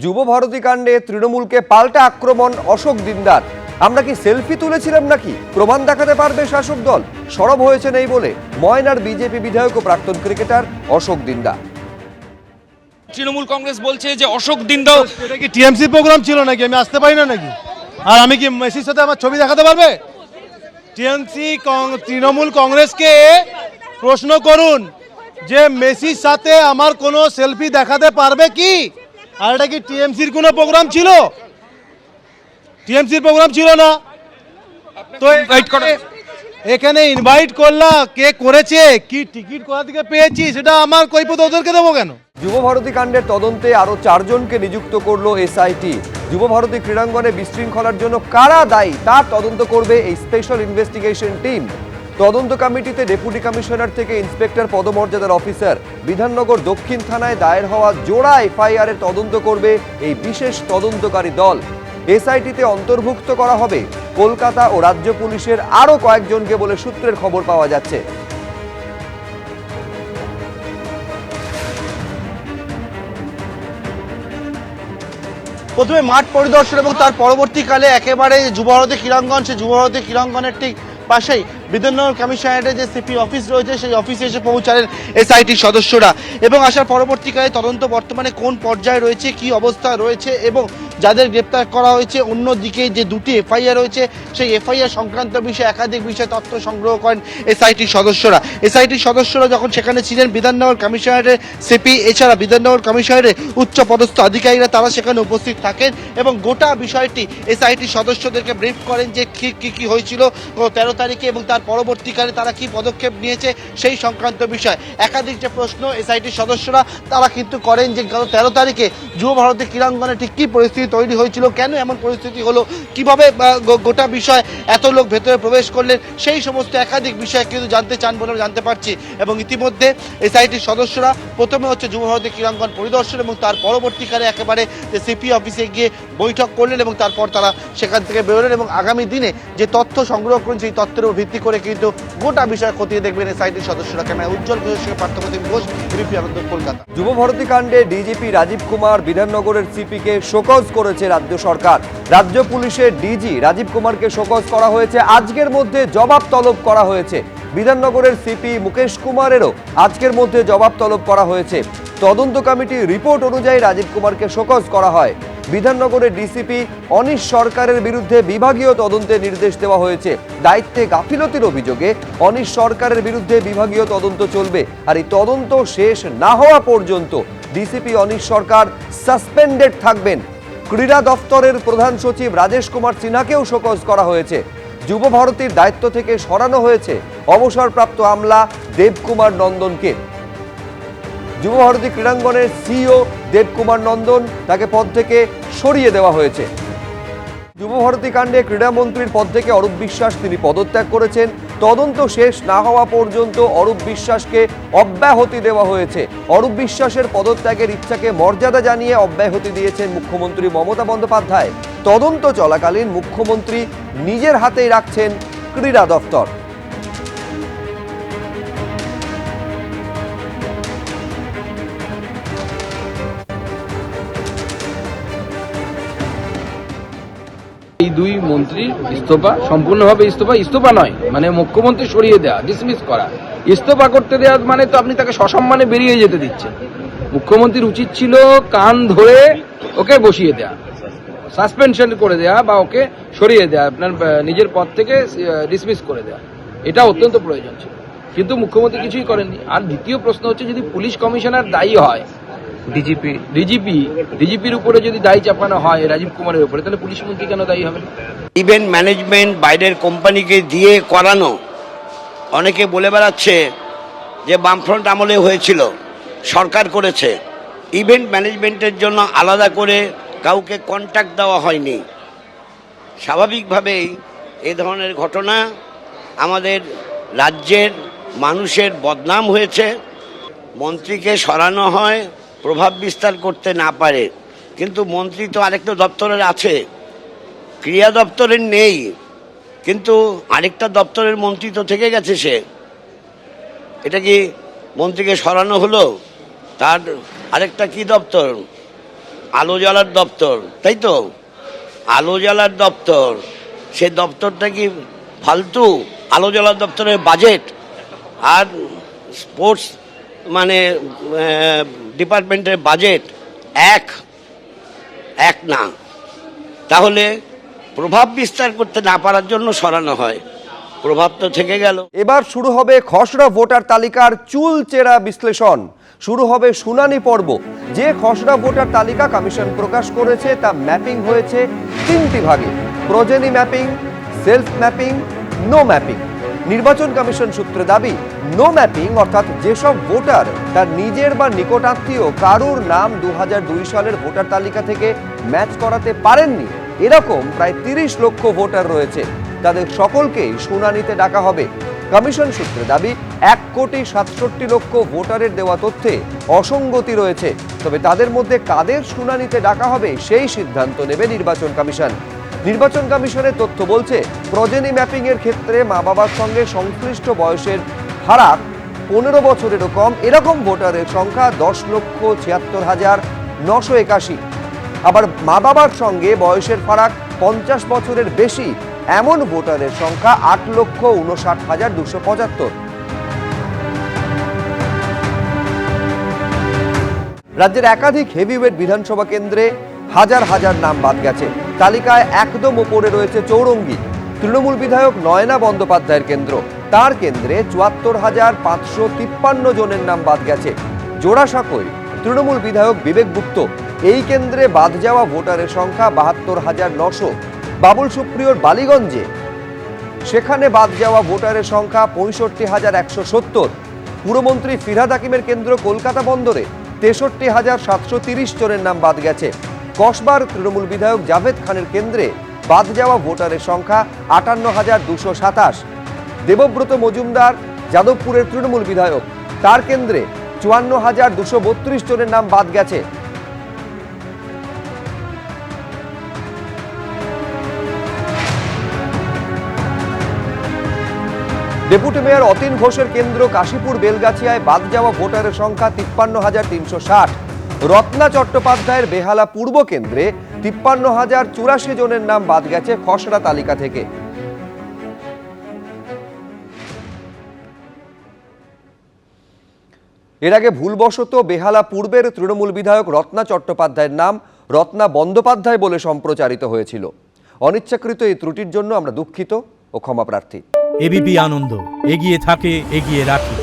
যুব ভারতী কাণ্ডে তৃণমূলকে পাল্টা আক্রমণ অশোক দিনদার। আমরা কি সেলফি তুলেছিলাম নাকি? প্রমাণ দেখাতে পারবে শাসক দল? সরব হয়েছেন এই বলে ময়নার বিজেপি বিধায়ক ও প্রাক্তন ক্রিকেটার অশোক দিন্দা। তৃণমূল কংগ্রেস বলছে যে অশোক দিন্দা এটা কি টিএমসি প্রোগ্রাম ছিল নাকি? আমি আসতে পারি না নাকি? আর আমি কি মেসির সাথে আমার ছবি দেখাতে পারবে? তৃণমূল কংগ্রেসকে প্রশ্ন করুন যে মেসির সাথে আমার কোনো সেলফি দেখাতে পারবে কি? আর এটা কি টিএমসির কোনো প্রোগ্রাম ছিল? টিএমসির প্রোগ্রাম ছিল না তো এখানে ইনভাইট করলা, কে করেছে, কি টিকিট কোথা থেকে পেয়েছি সেটা আমার কৈফিয়ত ওদেরকে দেবো কেন? যুব ভারতী কাণ্ডের তদন্তে আরো 4 জনকে নিযুক্ত করলো এসআইটি। যুব ভারতী ক্রীড়াঙ্গনে বিশৃঙ্খলার জন্য কারা দায়ী তার তদন্ত করবে এই স্পেশাল ইনভেস্টিগেশন টিম। তদন্ত কমিটিতে ডেপুটি কমিশনার থেকে ইন্সপেক্টর পদমর্যাদার অফিসার। বিধাননগর দক্ষিণ থানায় দায়ের হওয়া জোড়া এফআইআর এর তদন্ত করবে এই বিশেষ তদন্তকারী দল। এসআইটিতে অন্তর্ভুক্ত করা হবে কলকাতা ও রাজ্য পুলিশের আরো কয়েকজনকে বলে সূত্রের খবর পাওয়া যাচ্ছে। প্রথমে মাঠ পরিদর্শন এবং তার পরবর্তীকালে একেবারে যুব ভারতী ক্রীড়াঙ্গন, সেই যুব ভারতী ক্রীড়াঙ্গনের ঠিক পাশেই বিধাননগর কমিশনারেটের যে সিপি অফিস রয়েছে সেই অফিসে এসে পৌঁছালেন এসআইটির সদস্যরা এবং আসার পরবর্তীকালে তদন্ত বর্তমানে কোন পর্যায়ে রয়েছে, কি অবস্থা রয়েছে এবং যাদের গ্রেপ্তার করা হয়েছে, অন্যদিকে যে দুটি এফআইআর রয়েছে সেই এফআইআর সংক্রান্ত বিষয়ে একাধিক বিষয়ে তথ্য সংগ্রহ করেন এসআইটির সদস্যরা। এসআইটির সদস্যরা যখন সেখানে ছিলেন, বিধাননগর কমিশনারেটের সিপি এছাড়া বিধাননগর কমিশনারের উচ্চপদস্থ আধিকারিকরা তারা সেখানে উপস্থিত থাকেন এবং গোটা বিষয়টি এসআইটির সদস্যদেরকে ব্রিফ করেন যে কি হয়েছিল 13 তারিখে এবং তার পরবর্তীকালে তারা কি পদক্ষেপ নিয়েছে সেই সংক্রান্ত বিষয়। একাধিক যে প্রশ্ন এসআইটির সদস্যরা তারা কিন্তু করেন যে গত 13 তারিখে যুব ভারতী ক্রীড়াঙ্গনে ঠিক কী পরিস্থিতি তৈরি হয়েছিল, কেন এমন পরিস্থিতি হলো, কিভাবে গোটা বিষয় এত লোক ভেতরে প্রবেশ করলেন, সেই সমস্ত একাধিক বিষয় কিন্তু জানতে চান বলে জানতে পারছি। এবং ইতিমধ্যে এসআইটির সদস্যরা প্রথমে হচ্ছে যুব ভারতী ক্রীড়াঙ্গন পরিদর্শন এবং তার পরবর্তীকালে একেবারে যে সিপি অফিসে গিয়ে বৈঠক করলেন এবং তারপর তারা সেখান থেকে বেরোলেন এবং আগামী দিনে যে তথ্য সংগ্রহ করেন সেই তথ্যের উপর ভিত্তি করে কিন্তু গোটা বিষয় খতিয়ে দেখবেন এসআইটির সদস্যরা। ক্যামেরা উজ্জ্বল ঘোষের পার্থপ্রতিম ঘোষ, এবিপি আনন্দ, কলকাতা। যুব ভারতী কাণ্ডে ডিজিপি রাজীব কুমার বিধাননগরের সিপিকে শোকজ করেছে রাজ্য সরকার। রাজ্য পুলিশের ডিজি রাজীব কুমারকে শোকজ করা হয়েছে, আজকের মধ্যে জবাব তলব করা হয়েছে। বিধাননগরের সিপি মুকেশ কুমারেরও আজকের মধ্যে জবাব তলব করা হয়েছে। তদন্ত কমিটির রিপোর্ট অনুযায়ী রাজীব কুমারকে শোকজ করা হয়। বিধাননগরের ডিসিপি অনিশ সরকারের বিরুদ্ধে বিভাগীয় তদন্তের নির্দেশ দেওয়া হয়েছে। দায়িত্বে গাফিলতির অভিযোগে অনিশ সরকারের বিরুদ্ধে বিভাগীয় তদন্ত চলবে, আর এই তদন্ত শেষ না হওয়া পর্যন্ত ডিসিপি অনিশ সরকার সাসপেন্ডেড থাকবেন। ক্রীড়া দফতরের প্রধান সচিব রাজেশ কুমার সিনহাকেও শোকজ করা হয়েছে। যুব ভারতীর দায়িত্ব থেকে সরানো হয়েছে অবসরপ্রাপ্ত আমলা দেবকুমার নন্দনকে। যুব ভারতী ক্রীড়াঙ্গনের সিইও দেবকুমার নন্দন, তাকে পদ থেকে সরিয়ে দেওয়া হয়েছে। যুব ভারতী কাণ্ডে ক্রীড়ামন্ত্রীর পদ থেকে অরূপ বিশ্বাস তিনি পদত্যাগ করেছেন। তদন্ত শেষ না হওয়া পর্যন্ত অরূপ বিশ্বাসকে অব্যাহতি দেওয়া হয়েছে। অরূপ বিশ্বাসের পদত্যাগের ইচ্ছাকে মর্যাদা জানিয়ে অব্যাহতি দিয়েছেন মুখ্যমন্ত্রী মমতা বন্দ্যোপাধ্যায়। তদন্ত চলাকালীন মুখ্যমন্ত্রী নিজের হাতেই রাখছেন ক্রীড়া দফতর। এই দুই মন্ত্রীর ইস্তফা সম্পূর্ণভাবে ইস্তফা নয়, মানে মুখ্যমন্ত্রী সরিয়ে দেওয়া, ডিসমিস করা। ইস্তফা করতে দেওয়া মানে তো আপনি তাকে সসম্মানে বেরিয়ে যেতে দিচ্ছেন। মুখ্যমন্ত্রীর উচিত ছিল কান ধরে ওকে বসিয়ে দেওয়া, সাসপেনশন করে দেওয়া বা ওকে সরিয়ে দেওয়া, আপনার নিজের পদ থেকে ডিসমিস করে দেওয়া। এটা অত্যন্ত প্রয়োজন ছিল, কিন্তু মুখ্যমন্ত্রী কিছুই করেননি। আর দ্বিতীয় প্রশ্ন হচ্ছে, যদি পুলিশ কমিশনার দায়ী হয়, ডিজিপির উপরে যদি দায়ী চাপানো হয় রাজীব কুমারের উপরে, তাহলে পুলিশ মন্ত্রী কেন দায়ী হবে? ইভেন্ট ম্যানেজমেন্ট বাইরের কোম্পানিকে দিয়ে করানো, অনেকে বলে বেড়াচ্ছে যে বামফ্রন্ট আমলে হয়েছিল, সরকার করেছে। ইভেন্ট ম্যানেজমেন্টের জন্য আলাদা করে কাউকে কন্ট্রাক্ট দেওয়া হয়নি। স্বাভাবিকভাবেই এ ধরনের ঘটনা আমাদের রাজ্যের মানুষের বদনাম হয়েছে। মন্ত্রীকে সরানো হয় প্রভাব বিস্তার করতে না পারে, কিন্তু মন্ত্রী তো আরেকটা দপ্তরের আছে, ক্রীড়া দপ্তরের নেই, কিন্তু আরেকটা দপ্তরের মন্ত্রী তো থেকে গেছে সে। এটা কি মন্ত্রীকে সরানো হলো? তার আরেকটা কি দপ্তর, আলো জ্বালার দপ্তর, তাই তো? আলো জ্বালার দপ্তর, সে দপ্তরটা কি ফালতু? আলো জ্বালার দপ্তরের বাজেট আর স্পোর্টস মানে ডিপার্টমেন্টের বাজেট এক না। তাহলে প্রভাব বিস্তার করতে না পারার জন্য সরানো হয়, প্রভাব তো থেকে গেল। এবার শুরু হবে খসড়া ভোটার তালিকার চুলচেরা বিশ্লেষণ, শুরু হবে শুনানি পর্ব। যে খসড়া ভোটার তালিকা কমিশন প্রকাশ করেছে তা ম্যাপিং হয়েছে 3টি ভাগে: progeny mapping, self mapping, no mapping. নির্বাচন কমিশন সূত্রে দাবি, নো ম্যাপিং অর্থাৎ যেসব ভোটার তার নিজের বা নিকটাত্মীয় কারুর নাম 2002 সালের ভোটার তালিকা থেকে ম্যাচ করাতে পারেননি, এরকম প্রায় 30 লক্ষ ভোটার রয়েছে। তাদের সকলকেই শুনানিতে ডাকা হবে। কমিশন সূত্রে দাবি, 1,67,00,000 ভোটারের দেওয়া তথ্যে অসঙ্গতি রয়েছে। তবে তাদের মধ্যে কাদের শুনানিতে ডাকা হবে সেই সিদ্ধান্ত নেবে নির্বাচন কমিশন। নির্বাচন কমিশনের তথ্য বলছে, প্রজেনি ম্যাপিং এর ক্ষেত্রে মা বাবার সঙ্গে সংশ্লিষ্ট বয়সের ফারাক 15 বছরেরও কম এরকম ভোটারের সংখ্যা 10,76,981। আবার মা বাবার সঙ্গে বয়সের ফারাক 50 বছরের বেশি এমন ভোটারের সংখ্যা 8,59,275। রাজ্যের একাধিক হেভিওয়েট বিধানসভা কেন্দ্রে হাজার হাজার নাম বাদ গেছে। তালিকায় একদম ওপরে রয়েছে চৌরঙ্গি, তৃণমূল বিধায়ক নয়না বন্দ্যোপাধ্যায়ের কেন্দ্র। তার কেন্দ্রে 74,553 জনের নাম বাদ গেছে। জোড়াসাঁকোয় তৃণমূল বিধায়ক বিবেক গুপ্ত, এই কেন্দ্রে বাদ যাওয়া ভোটারের সংখ্যা 72,900। বাবুল সুপ্রিয়র বালিগঞ্জে, সেখানে বাদ যাওয়া ভোটারের সংখ্যা 65,170। পুরমন্ত্রী ফিরহাদ হাকিমের কেন্দ্র কলকাতা বন্দরে 63,730 জনের নাম বাদ গেছে। কসবার তৃণমূল বিধায়ক জাভেদ খানের কেন্দ্রে বাদ যাওয়া ভোটারের সংখ্যা 58,227। দেবব্রত মজুমদার যাদবপুরের তৃণমূল বিধায়ক, তার কেন্দ্রে 54,232 জনের নাম বাদ গেছে। ডেপুটি মেয়র অতীন ঘোষের কেন্দ্র কাশীপুর বেলগাছিয়ায় বাদ যাওয়া ভোটারের সংখ্যা 53,360। রত্না চট্টোপাধ্যায়ের বেহালা পূর্ব কেন্দ্রে 53,084 জনের নাম বাদ গেছে খসড়া তালিকা থেকে। এর আগে ভুলবশত বেহালা পূর্বের তৃণমূল বিধায়ক রত্না চট্টোপাধ্যায়ের নাম রত্না বন্দ্যোপাধ্যায় বলে সম্প্রচারিত হয়েছিল। অনিচ্ছাকৃত এই ত্রুটির জন্য আমরা দুঃখিত ও ক্ষমাপ্রার্থী। এবিপি আনন্দ, এগিয়ে থাকে, এগিয়ে রাখে।